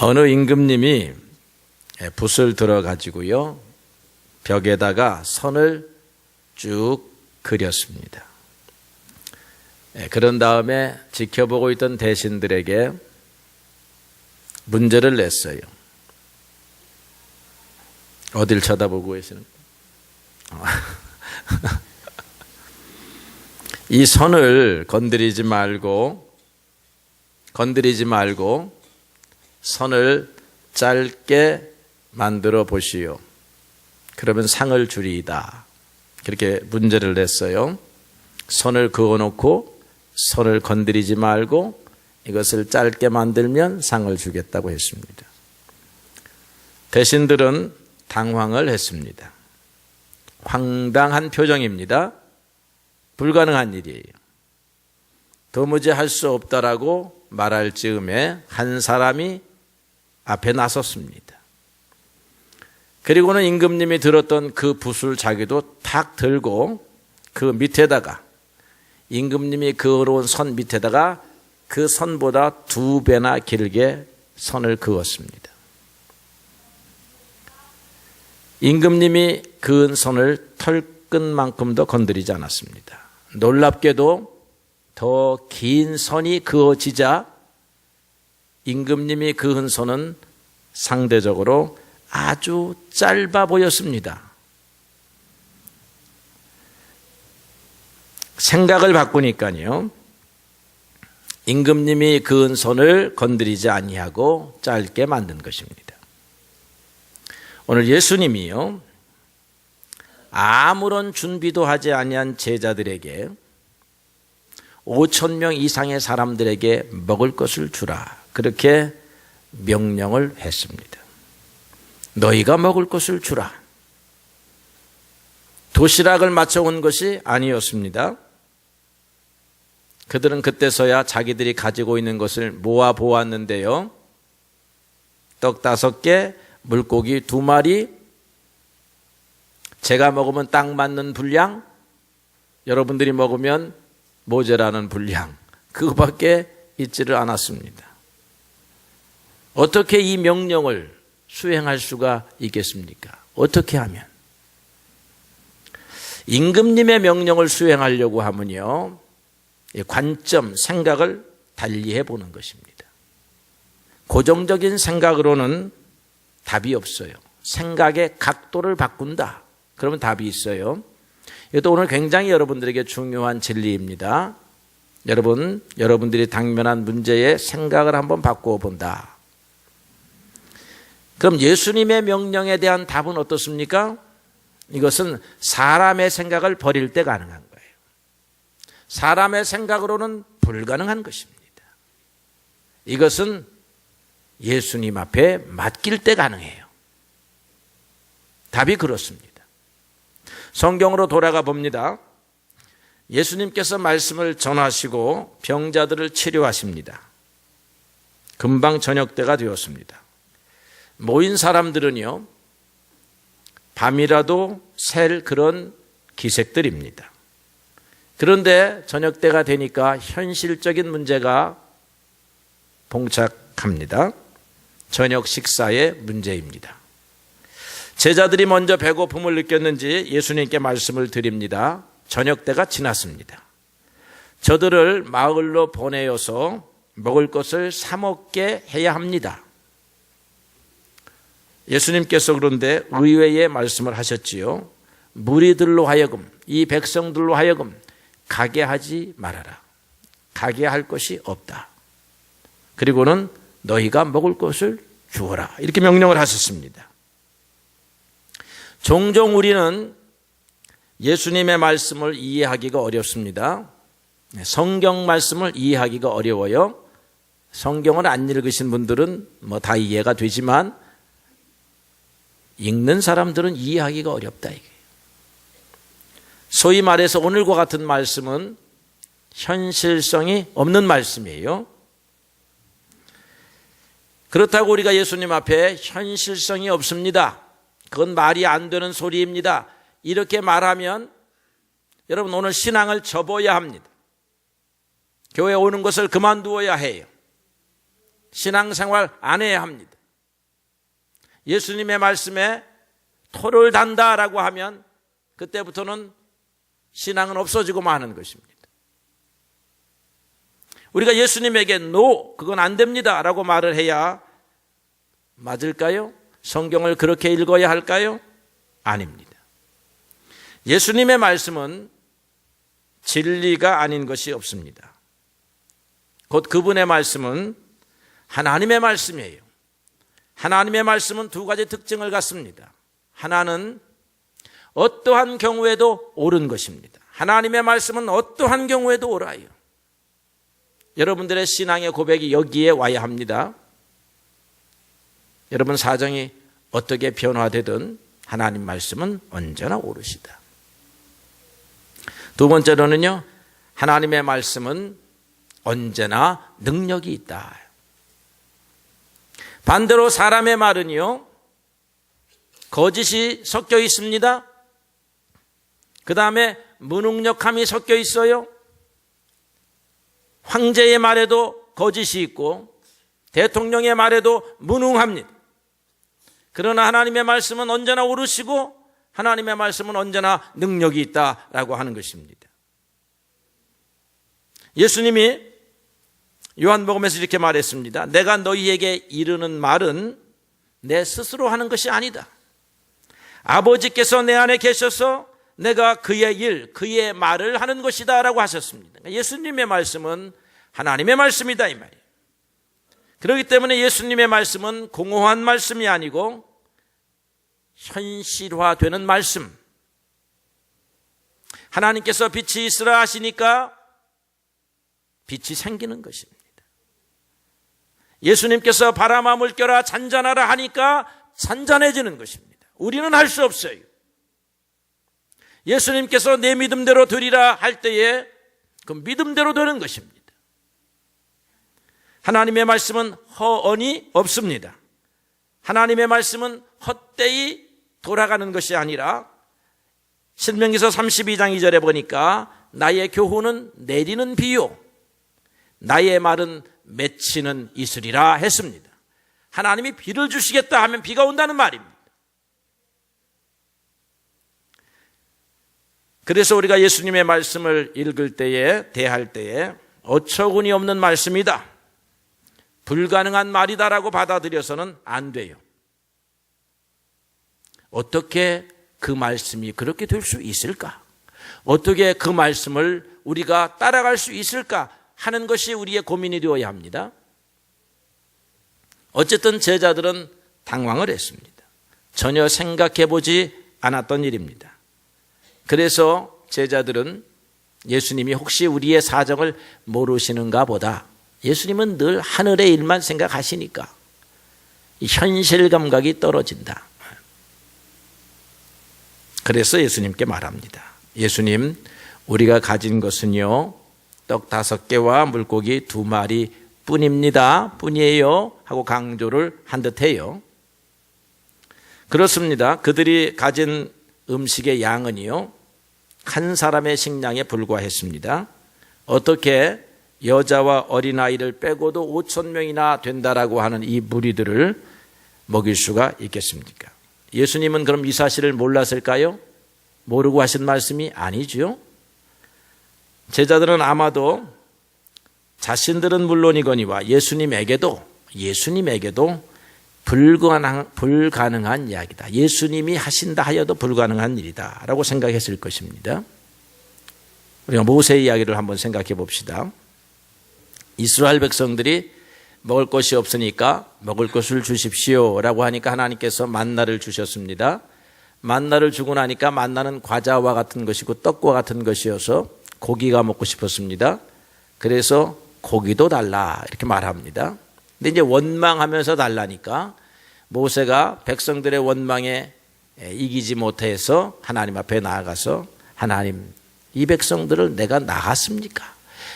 어느 임금님이 붓을 들어 가지고요 벽에다가 선을 쭉 그렸습니다. 그런 다음에 지켜보고 있던 대신들에게 문제를 냈어요. 어딜 쳐다보고 계시는 거예요? 이 선을 건드리지 말고 선을 짧게 만들어 보시오. 그러면 상을 주리이다. 그렇게 문제를 냈어요. 선을 그어놓고 선을 건드리지 말고 이것을 짧게 만들면 상을 주겠다고 했습니다. 대신들은 당황을 했습니다. 황당한 표정입니다. 불가능한 일이에요. 도무지 할 수 없다라고 말할 즈음에 한 사람이 앞에 나섰습니다. 그리고는 임금님이 들었던 그 붓을 자기도 탁 들고 그 밑에다가 임금님이 그어놓은 선 밑에다가 그 선보다 2배나 길게 선을 그었습니다. 임금님이 그은 선을 털끝만큼도 건드리지 않았습니다. 놀랍게도 더 긴 선이 그어지자 임금님이 그은 선은 상대적으로 아주 짧아 보였습니다. 생각을 바꾸니까요 임금님이 그은 선을 건드리지 아니하고 짧게 만든 것입니다. 오늘 예수님이요 아무런 준비도 하지 아니한 제자들에게 5,000명 이상의 사람들에게 먹을 것을 주라 그렇게 명령을 했습니다. 너희가 먹을 것을 주라. 도시락을 맞춰온 것이 아니었습니다. 그들은 그때서야 자기들이 가지고 있는 것을 모아 보았는데요 떡 5개, 물고기 2마리, 제가 먹으면 딱 맞는 분량, 여러분들이 먹으면 모자라는 분량, 그거밖에 있지를 않았습니다. 어떻게 이 명령을 수행할 수가 있겠습니까? 어떻게 하면? 임금님의 명령을 수행하려고 하면요 관점, 생각을 달리해 보는 것입니다. 고정적인 생각으로는 답이 없어요. 생각의 각도를 바꾼다. 그러면 답이 있어요. 이것도 오늘 굉장히 여러분들에게 중요한 진리입니다. 여러분들이 당면한 문제의 생각을 한번 바꾸어 본다. 그럼 예수님의 명령에 대한 답은 어떻습니까? 이것은 사람의 생각을 버릴 때 가능한 거예요. 사람의 생각으로는 불가능한 것입니다. 이것은 예수님 앞에 맡길 때 가능해요. 답이 그렇습니다. 성경으로 돌아가 봅니다. 예수님께서 말씀을 전하시고 병자들을 치료하십니다. 금방 저녁 때가 되었습니다. 모인 사람들은요 밤이라도 셀 그런 기색들입니다. 그런데 저녁 때가 되니까 현실적인 문제가 봉착합니다. 저녁 식사의 문제입니다. 제자들이 먼저 배고픔을 느꼈는지 예수님께 말씀을 드립니다. 저녁 때가 지났습니다. 저들을 마을로 보내어서 먹을 것을 사 먹게 해야 합니다. 예수님께서 그런데 의외의 말씀을 하셨지요. 무리들로 하여금, 이 백성들로 하여금 가게 하지 말아라. 가게 할 것이 없다. 그리고는 너희가 먹을 것을 주어라. 이렇게 명령을 하셨습니다. 종종 우리는 예수님의 말씀을 이해하기가 어렵습니다. 성경 말씀을 이해하기가 어려워요. 성경을 안 읽으신 분들은 뭐 다 이해가 되지만 읽는 사람들은 이해하기가 어렵다 이게. 소위 말해서 오늘과 같은 말씀은 현실성이 없는 말씀이에요. 그렇다고 우리가 예수님 앞에 현실성이 없습니다. 그건 말이 안 되는 소리입니다. 이렇게 말하면 여러분 오늘 신앙을 접어야 합니다. 교회 오는 것을 그만두어야 해요. 신앙생활 안 해야 합니다. 예수님의 말씀에 토를 단다라고 하면 그때부터는 신앙은 없어지고 마는 것입니다. 우리가 예수님에게 노, 그건 안 됩니다 라고 말을 해야 맞을까요? 성경을 그렇게 읽어야 할까요? 아닙니다. 예수님의 말씀은 진리가 아닌 것이 없습니다. 곧 그분의 말씀은 하나님의 말씀이에요. 하나님의 말씀은 두 가지 특징을 갖습니다. 하나는 어떠한 경우에도 옳은 것입니다. 하나님의 말씀은 어떠한 경우에도 옳아요. 여러분들의 신앙의 고백이 여기에 와야 합니다. 여러분 사정이 어떻게 변화되든 하나님 말씀은 언제나 옳으시다. 두 번째로는요, 하나님의 말씀은 언제나 능력이 있다. 반대로 사람의 말은요, 거짓이 섞여 있습니다. 그 다음에 무능력함이 섞여 있어요. 황제의 말에도 거짓이 있고 대통령의 말에도 무능합니다. 그러나 하나님의 말씀은 언제나 옳으시고 하나님의 말씀은 언제나 능력이 있다라고 하는 것입니다. 예수님이 요한복음에서 이렇게 말했습니다. 내가 너희에게 이르는 말은 내 스스로 하는 것이 아니다. 아버지께서 내 안에 계셔서 내가 그의 일, 그의 말을 하는 것이다 라고 하셨습니다. 예수님의 말씀은 하나님의 말씀이다 이 말이에요. 그렇기 때문에 예수님의 말씀은 공허한 말씀이 아니고 현실화되는 말씀. 하나님께서 빛이 있으라 하시니까 빛이 생기는 것입니다. 예수님께서 바람아 물결아 잔잔하라 하니까 잔잔해지는 것입니다. 우리는 할 수 없어요. 예수님께서 내 믿음대로 되리라 할 때에 그 믿음대로 되는 것입니다. 하나님의 말씀은 허언이 없습니다. 하나님의 말씀은 헛되이 돌아가는 것이 아니라 신명기서 32장 2절에 보니까 나의 교훈은 내리는 비요 나의 말은 맺히는 이슬이라 했습니다. 하나님이 비를 주시겠다 하면 비가 온다는 말입니다. 그래서 우리가 예수님의 말씀을 읽을 때에, 대할 때에 어처구니 없는 말씀이다, 불가능한 말이다라고 받아들여서는 안 돼요. 어떻게 그 말씀이 그렇게 될 수 있을까? 어떻게 그 말씀을 우리가 따라갈 수 있을까 하는 것이 우리의 고민이 되어야 합니다. 어쨌든 제자들은 당황을 했습니다. 전혀 생각해보지 않았던 일입니다. 그래서 제자들은 예수님이 혹시 우리의 사정을 모르시는가 보다, 예수님은 늘 하늘의 일만 생각하시니까 현실 감각이 떨어진다. 그래서 예수님께 말합니다. 예수님, 우리가 가진 것은요, 떡 5개와 물고기 2마리 뿐입니다. 뿐이에요 하고 강조를 한 듯해요. 그렇습니다. 그들이 가진 음식의 양은요, 한 사람의 식량에 불과했습니다. 어떻게 여자와 어린아이를 빼고도 5,000명이나 된다라고 하는 이 무리들을 먹일 수가 있겠습니까? 예수님은 그럼 이 사실을 몰랐을까요? 모르고 하신 말씀이 아니죠. 제자들은 아마도 자신들은 물론이거니와 예수님에게도 불가능한 이야기다, 예수님이 하신다 하여도 불가능한 일이다 라고 생각했을 것입니다. 우리가 모세의 이야기를 한번 생각해 봅시다. 이스라엘 백성들이 먹을 것이 없으니까 먹을 것을 주십시오 라고 하니까 하나님께서 만나를 주셨습니다. 만나를 주고 나니까 만나는 과자와 같은 것이고 떡과 같은 것이어서 고기가 먹고 싶었습니다. 그래서 고기도 달라 이렇게 말합니다. 근데 이제 원망하면서 달라니까 모세가 백성들의 원망에 이기지 못해서 하나님 앞에 나아가서, 하나님, 이 백성들을 내가 나갔습니까?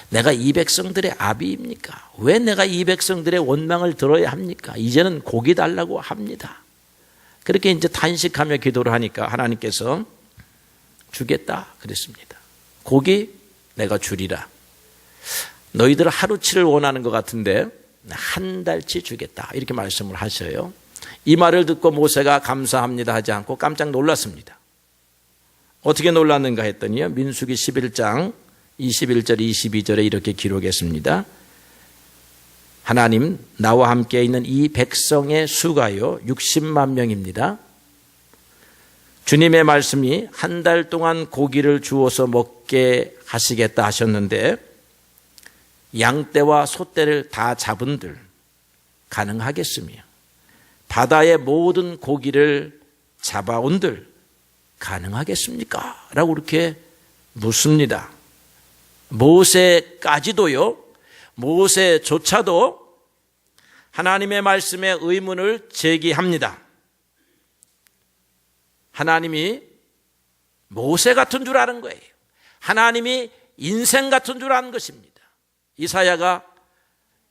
내가 이 백성들의 아비입니까? 왜 내가 이 백성들의 원망을 들어야 합니까? 이제는 고기 달라고 합니다. 그렇게 이제 탄식하며 기도를 하니까 하나님께서 주겠다 그랬습니다. 고기 내가 주리라. 너희들 하루치를 원하는 것 같은데 한 달치 주겠다 이렇게 말씀을 하셔요. 이 말을 듣고 모세가 감사합니다 하지 않고 깜짝 놀랐습니다. 어떻게 놀랐는가 했더니요, 민수기 11장 21절 22절에 이렇게 기록했습니다. 하나님, 나와 함께 있는 이 백성의 수가요 60만 명입니다. 주님의 말씀이 한 달 동안 고기를 주어서 먹게 하시겠다 하셨는데 양떼와 소떼를 다 잡은들 가능하겠으며 바다의 모든 고기를 잡아온들 가능하겠습니까? 라고 그렇게 묻습니다. 모세까지도요, 모세조차도 하나님의 말씀에 의문을 제기합니다. 하나님이 모세 같은 줄 아는 거예요. 하나님이 인생 같은 줄 아는 것입니다. 이사야가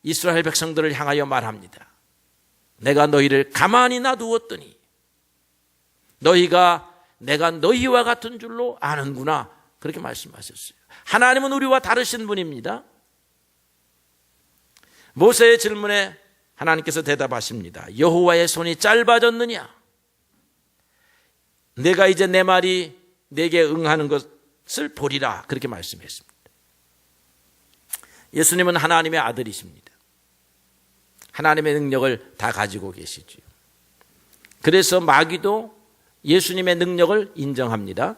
이스라엘 백성들을 향하여 말합니다. 내가 너희를 가만히 놔두었더니 너희가 내가 너희와 같은 줄로 아는구나. 그렇게 말씀하셨어요. 하나님은 우리와 다르신 분입니다. 모세의 질문에 하나님께서 대답하십니다. 여호와의 손이 짧아졌느냐? 내가 이제 내 말이 내게 응하는 것을 보리라. 그렇게 말씀했습니다. 예수님은 하나님의 아들이십니다. 하나님의 능력을 다 가지고 계시죠. 그래서 마귀도 예수님의 능력을 인정합니다.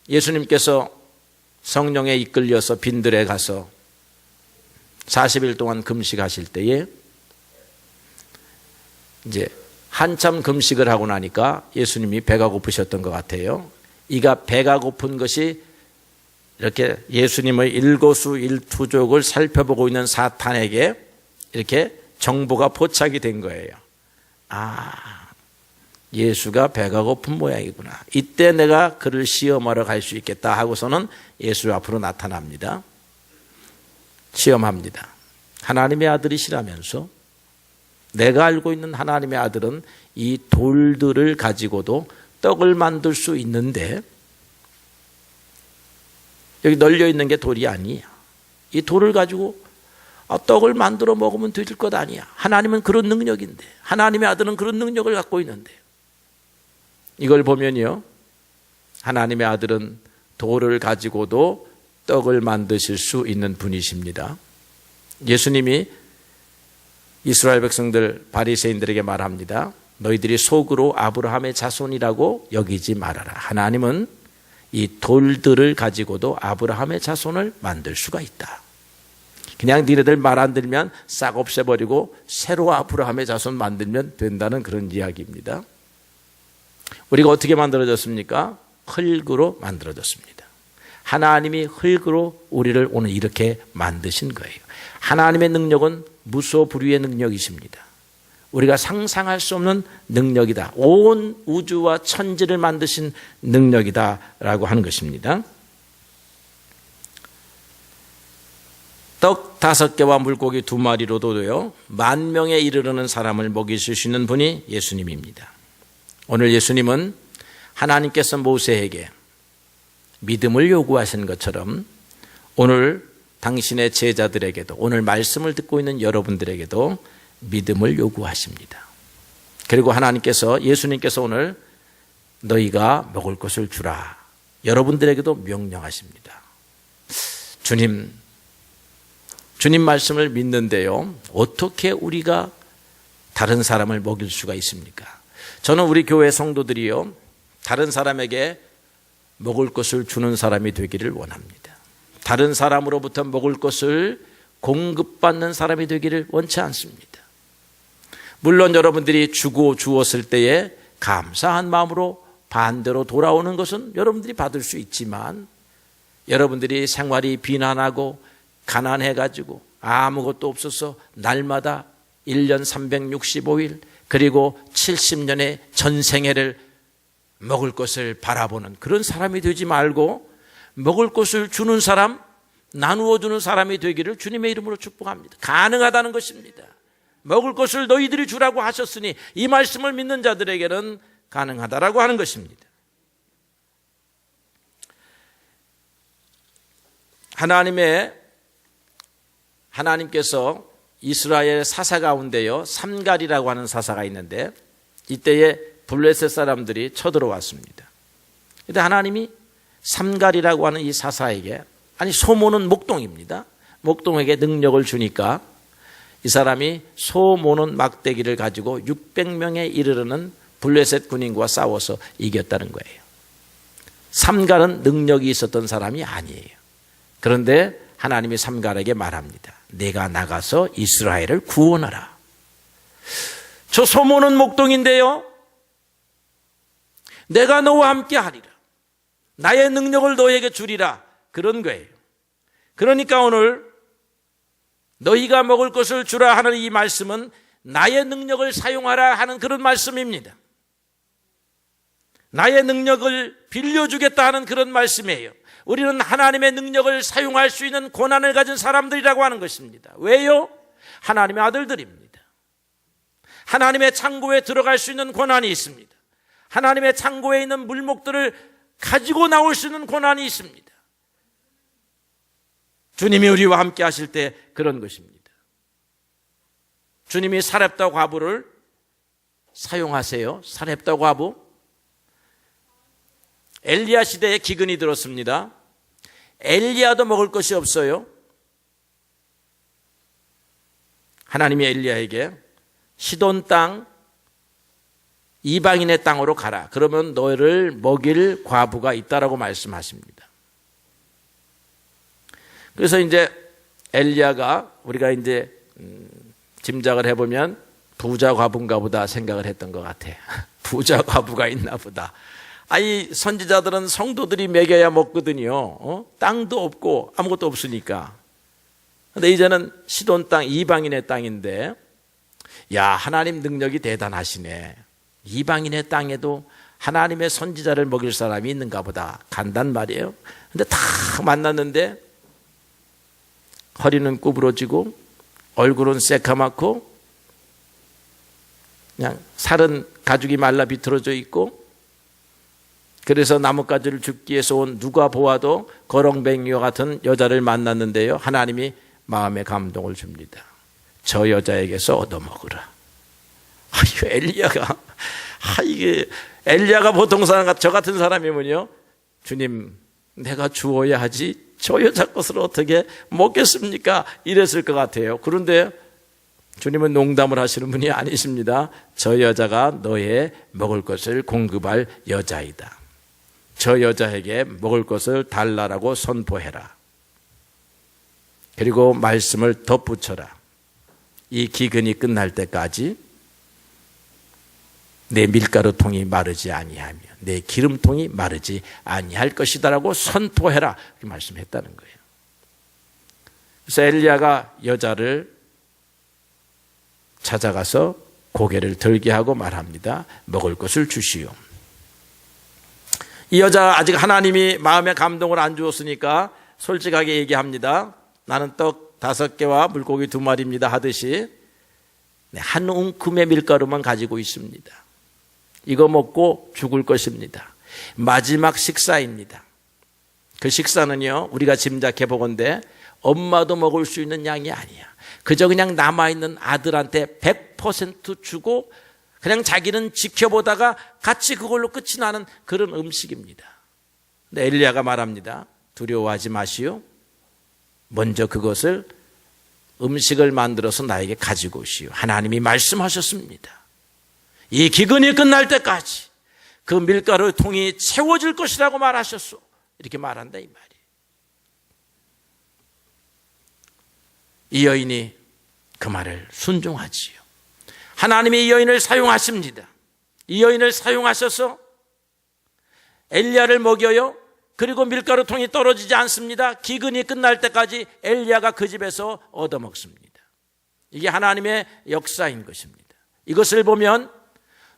예수님께서 성령에 이끌려서 빈들에 가서 40일 동안 금식하실 때에 이제 한참 금식을 하고 나니까 예수님이 배가 고프셨던 것 같아요. 이가 배가 고픈 것이 이렇게 예수님의 일거수일투족을 살펴보고 있는 사탄에게 이렇게 정보가 포착이 된 거예요. 아, 예수가 배가 고픈 모양이구나. 이때 내가 그를 시험하러 갈 수 있겠다 하고서는 예수 앞으로 나타납니다. 시험합니다. 하나님의 아들이시라면서 내가 알고 있는 하나님의 아들은 이 돌들을 가지고도 떡을 만들 수 있는데 여기 널려 있는 게 돌이 아니야. 이 돌을 가지고 떡을 만들어 먹으면 될 것 아니야. 하나님은 그런 능력인데, 하나님의 아들은 그런 능력을 갖고 있는데, 이걸 보면요, 하나님의 아들은 돌을 가지고도 떡을 만드실 수 있는 분이십니다. 예수님이 이스라엘 백성들 바리새인들에게 말합니다. 너희들이 속으로 아브라함의 자손이라고 여기지 말아라. 하나님은 이 돌들을 가지고도 아브라함의 자손을 만들 수가 있다. 그냥 니네들 말 안 들으면 싹 없애버리고 새로 아브라함의 자손 만들면 된다는 그런 이야기입니다. 우리가 어떻게 만들어졌습니까? 흙으로 만들어졌습니다. 하나님이 흙으로 우리를 오늘 이렇게 만드신 거예요. 하나님의 능력은 무소불위의 능력이십니다. 우리가 상상할 수 없는 능력이다. 온 우주와 천지를 만드신 능력이다라고 하는 것입니다. 떡 5개와 물고기 2마리로도요 10,000명에 이르르는 사람을 먹이실 수 있는 분이 예수님입니다. 오늘 예수님은 하나님께서 모세에게 믿음을 요구하신 것처럼 오늘 당신의 제자들에게도, 오늘 말씀을 듣고 있는 여러분들에게도 믿음을 요구하십니다. 그리고 하나님께서, 예수님께서 오늘 너희가 먹을 것을 주라, 여러분들에게도 명령하십니다. 주님 말씀을 믿는데요, 어떻게 우리가 다른 사람을 먹일 수가 있습니까? 저는 우리 교회 성도들이요, 다른 사람에게 먹을 것을 주는 사람이 되기를 원합니다. 다른 사람으로부터 먹을 것을 공급받는 사람이 되기를 원치 않습니다. 물론 여러분들이 주고 주었을 때에 감사한 마음으로 반대로 돌아오는 것은 여러분들이 받을 수 있지만, 여러분들이 생활이 비난하고 가난해가지고 아무것도 없어서 날마다 1년 365일 그리고 70년의 전생애를 먹을 것을 바라보는 그런 사람이 되지 말고 먹을 것을 주는 사람, 나누어 주는 사람이 되기를 주님의 이름으로 축복합니다. 가능하다는 것입니다. 먹을 것을 너희들이 주라고 하셨으니 이 말씀을 믿는 자들에게는 가능하다라고 하는 것입니다. 하나님께서 이스라엘 사사 가운데요, 삼갈이라고 하는 사사가 있는데 이때에 블레셋 사람들이 쳐들어왔습니다. 그런데 하나님이 삼갈이라고 하는 이 사사에게, 아니 소모는 목동입니다. 목동에게 능력을 주니까 이 사람이 소 모는 막대기를 가지고 600명에 이르르는 블레셋 군인과 싸워서 이겼다는 거예요. 삼갈은 능력이 있었던 사람이 아니에요. 그런데 하나님이 삼갈에게 말합니다. 내가 나가서 이스라엘을 구원하라. 저 소모는 목동인데요, 내가 너와 함께 하리라. 나의 능력을 너에게 주리라. 그런 거예요. 그러니까 오늘 너희가 먹을 것을 주라 하는 이 말씀은 나의 능력을 사용하라 하는 그런 말씀입니다. 나의 능력을 빌려주겠다 하는 그런 말씀이에요. 우리는 하나님의 능력을 사용할 수 있는 고난을 가진 사람들이라고 하는 것입니다. 왜요? 하나님의 아들들입니다. 하나님의 창고에 들어갈 수 있는 고난이 있습니다. 하나님의 창고에 있는 물목들을 가지고 나올 수 있는 고난이 있습니다. 주님이 우리와 함께 하실 때 그런 것입니다. 주님이 사렙다 과부를 사용하세요. 사렙다 과부. 엘리야 시대에 기근이 들었습니다. 엘리야도 먹을 것이 없어요. 하나님이 엘리야에게 시돈 땅, 이방인의 땅으로 가라. 그러면 너를 먹일 과부가 있다라고 말씀하십니다. 그래서 이제 엘리야가 우리가 이제 짐작을 해보면 부자 과부인가 보다 생각을 했던 것 같아. 부자 과부가 있나 보다. 아이 선지자들은 성도들이 먹여야 먹거든요. 땅도 없고 아무것도 없으니까. 근데 이제는 시돈 땅, 이방인의 땅인데, 야, 하나님 능력이 대단하시네. 이방인의 땅에도 하나님의 선지자를 먹일 사람이 있는가 보다. 간단 말이에요. 근데 다 만났는데 허리는 구부러지고 얼굴은 새카맣고 그냥 살은 가죽이 말라 비틀어져 있고, 그래서 나뭇가지를 줍기 위해서 온 누가 보아도 거렁뱅이와 같은 여자를 만났는데요, 하나님이 마음에 감동을 줍니다. 저 여자에게서 얻어먹으라. 이게 엘리야가 보통 사람, 저 같은 사람이면요, 주님 내가 주어야 하지 저 여자 것을 어떻게 먹겠습니까? 이랬을 것 같아요. 그런데 주님은 농담을 하시는 분이 아니십니다. 저 여자가 너의 먹을 것을 공급할 여자이다. 저 여자에게 먹을 것을 달라라고 선포해라. 그리고 말씀을 덧붙여라. 이 기근이 끝날 때까지 내 밀가루통이 마르지 아니하며 내 기름통이 마르지 아니할 것이다라고 선포해라. 이렇게 말씀했다는 거예요. 그래서 엘리야가 여자를 찾아가서 고개를 들게 하고 말합니다. 먹을 것을 주시오. 이 여자 아직 하나님이 마음에 감동을 안 주었으니까 솔직하게 얘기합니다. 나는 떡 5개와 물고기 2마리입니다 하듯이 한 웅큼의 밀가루만 가지고 있습니다. 이거 먹고 죽을 것입니다. 마지막 식사입니다. 그 식사는요, 우리가 짐작해 보건대 엄마도 먹을 수 있는 양이 아니야. 그저 그냥 남아있는 아들한테 100% 주고 그냥 자기는 지켜보다가 같이 그걸로 끝이 나는 그런 음식입니다. 근데 엘리야가 말합니다. 두려워하지 마시오. 먼저 그것을 음식을 만들어서 나에게 가지고 오시오. 하나님이 말씀하셨습니다. 이 기근이 끝날 때까지 그 밀가루 통이 채워질 것이라고 말하셨소. 이렇게 말한다 이 말이에요. 이 여인이 그 말을 순종하지요. 하나님이 이 여인을 사용하십니다. 이 여인을 사용하셔서 엘리야를 먹여요. 그리고 밀가루통이 떨어지지 않습니다. 기근이 끝날 때까지 엘리야가 그 집에서 얻어먹습니다. 이게 하나님의 역사인 것입니다. 이것을 보면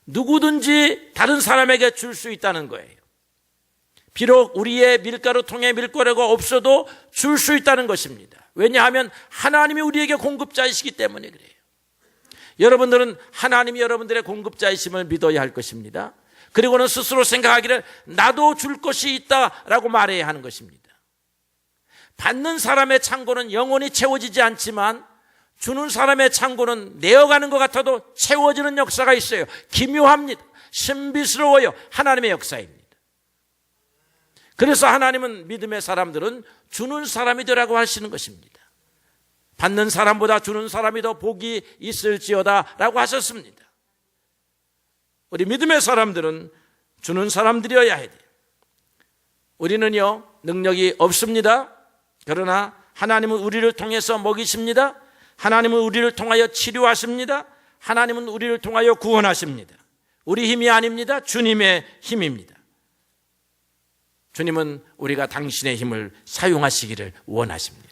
누구든지 다른 사람에게 줄 수 있다는 거예요. 비록 우리의 밀가루통에 밀가루가 없어도 줄 수 있다는 것입니다. 왜냐하면 하나님이 우리에게 공급자이시기 때문에 그래요. 여러분들은 하나님이 여러분들의 공급자이심을 믿어야 할 것입니다. 그리고는 스스로 생각하기를 나도 줄 것이 있다라고 말해야 하는 것입니다. 받는 사람의 창고는 영원히 채워지지 않지만 주는 사람의 창고는 내어가는 것 같아도 채워지는 역사가 있어요. 기묘합니다. 신비스러워요. 하나님의 역사입니다. 그래서 하나님은 믿음의 사람들은 주는 사람이 되라고 하시는 것입니다. 받는 사람보다 주는 사람이 더 복이 있을지어다 라고 하셨습니다. 우리 믿음의 사람들은 주는 사람들이어야 해야 돼요. 우리는요, 능력이 없습니다. 그러나 하나님은 우리를 통해서 먹이십니다. 하나님은 우리를 통하여 치료하십니다. 하나님은 우리를 통하여 구원하십니다. 우리 힘이 아닙니다. 주님의 힘입니다. 주님은 우리가 당신의 힘을 사용하시기를 원하십니다.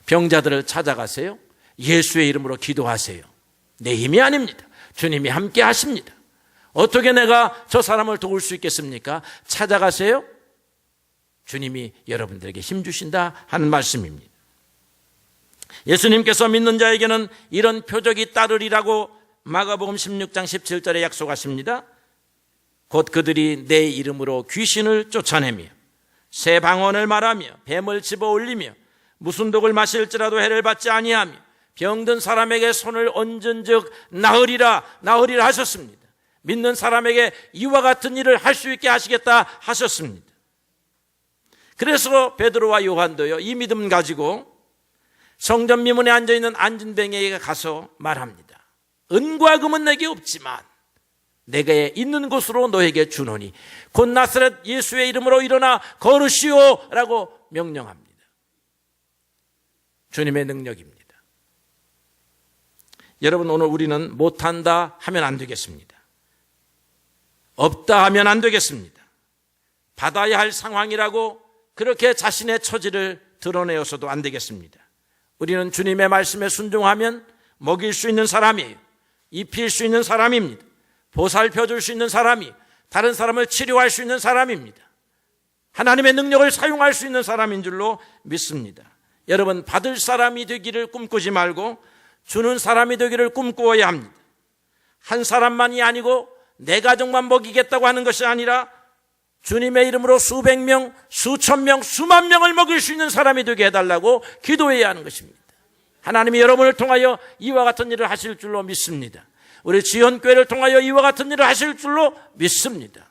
병자들을 찾아가세요. 예수의 이름으로 기도하세요. 내 힘이 아닙니다. 주님이 함께 하십니다. 어떻게 내가 저 사람을 도울 수 있겠습니까? 찾아가세요. 주님이 여러분들에게 힘 주신다 하는 말씀입니다. 예수님께서 믿는 자에게는 이런 표적이 따르리라고 마가복음 16장 17절에 약속하십니다. 곧 그들이 내 이름으로 귀신을 쫓아내며 새 방언을 말하며 뱀을 집어 올리며 무슨 독을 마실지라도 해를 받지 아니하며 병든 사람에게 손을 얹은 즉 나으리라 하셨습니다. 믿는 사람에게 이와 같은 일을 할 수 있게 하시겠다 하셨습니다. 그래서 베드로와 요한도요, 이 믿음 가지고 성전 미문에 앉아있는 안진뱅이에게 가서 말합니다. 은과 금은 내게 없지만 내가 있는 곳으로 너에게 주노니 곧 나사렛 예수의 이름으로 일어나 걸으시오 라고 명령합니다. 주님의 능력입니다. 여러분, 오늘 우리는 못한다 하면 안 되겠습니다. 없다 하면 안 되겠습니다. 받아야 할 상황이라고 그렇게 자신의 처지를 드러내어서도 안 되겠습니다. 우리는 주님의 말씀에 순종하면 먹일 수 있는 사람이에요. 입힐 수 있는 사람입니다. 보살펴 줄 수 있는 사람이, 다른 사람을 치료할 수 있는 사람입니다. 하나님의 능력을 사용할 수 있는 사람인 줄로 믿습니다. 여러분, 받을 사람이 되기를 꿈꾸지 말고 주는 사람이 되기를 꿈꾸어야 합니다. 한 사람만이 아니고 내 가족만 먹이겠다고 하는 것이 아니라 주님의 이름으로 수백 명, 수천 명, 수만 명을 먹일 수 있는 사람이 되게 해달라고 기도해야 하는 것입니다. 하나님이 여러분을 통하여 이와 같은 일을 하실 줄로 믿습니다. 우리 지연교회를 통하여 이와 같은 일을 하실 줄로 믿습니다.